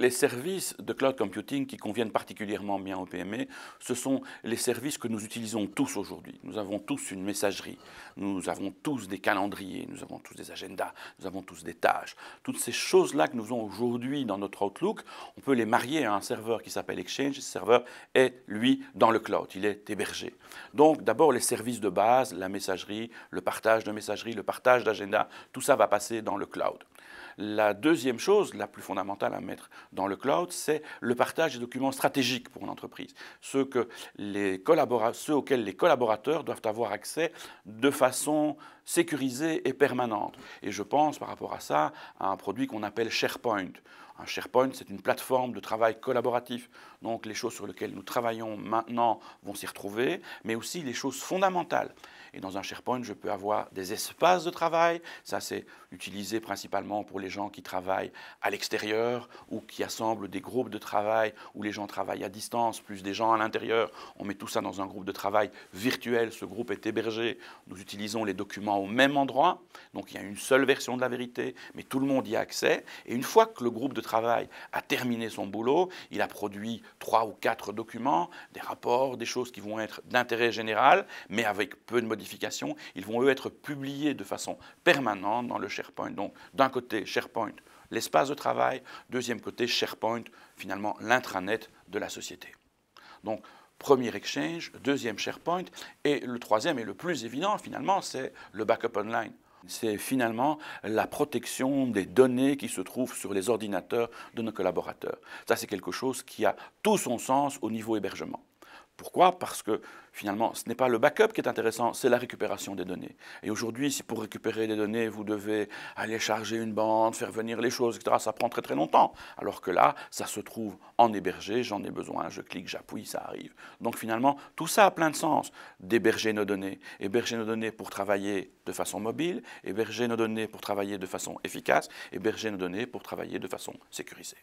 les services de cloud computing qui conviennent particulièrement bien aux PME, ce sont les services que nous utilisons tous aujourd'hui. Nous avons tous une messagerie, nous avons tous des calendriers, nous avons tous des agendas, nous avons tous des tâches. Toutes ces choses-là que nous avons aujourd'hui dans notre Outlook, on peut les marier à un serveur qui s'appelle Exchange. Ce serveur est, lui, dans le cloud, il est hébergé. Donc d'abord les services de base, la messagerie, le partage de messagerie, le partage d'agenda, tout ça va passer dans le cloud. La deuxième chose, la plus fondamentale à mettre dans le cloud, c'est le partage des documents stratégiques pour une entreprise. Ceux auxquels les collaborateurs doivent avoir accès de façon sécurisée et permanente. Et je pense par rapport à ça à un produit qu'on appelle SharePoint. Un SharePoint, c'est une plateforme de travail collaboratif. Donc les choses sur lesquelles nous travaillons maintenant vont s'y retrouver, mais aussi les choses fondamentales. Et dans un SharePoint, je peux avoir des espaces de travail. Ça, c'est utilisé principalement pour les gens qui travaillent à l'extérieur ou qui assemblent des groupes de travail où les gens travaillent à distance, plus des gens à l'intérieur. On met tout ça dans un groupe de travail virtuel. Ce groupe est hébergé. Nous utilisons les documents au même endroit. Donc il y a une seule version de la vérité, mais tout le monde y a accès. Et une fois que le groupe de travail a terminé son boulot, il a produit 3 ou 4 documents, des rapports, des choses qui vont être d'intérêt général, mais avec peu de modifications. Ils vont, eux, être publiés de façon permanente dans le SharePoint. Donc, d'un côté, SharePoint, l'espace de travail. Deuxième côté, SharePoint, finalement, l'intranet de la société. Donc, premier Exchange, deuxième SharePoint. Et le troisième et le plus évident, finalement, c'est le backup online. C'est finalement la protection des données qui se trouvent sur les ordinateurs de nos collaborateurs. Ça, c'est quelque chose qui a tout son sens au niveau hébergement. Pourquoi? Parce que finalement, ce n'est pas le backup qui est intéressant, c'est la récupération des données. Et aujourd'hui, si pour récupérer des données, vous devez aller charger une bande, faire venir les choses, etc., ça prend très très longtemps. Alors que là, ça se trouve en hébergé, j'en ai besoin, je clique, j'appuie, ça arrive. Donc finalement, tout ça a plein de sens d'héberger nos données. Héberger nos données pour travailler de façon mobile, héberger nos données pour travailler de façon efficace, héberger nos données pour travailler de façon sécurisée.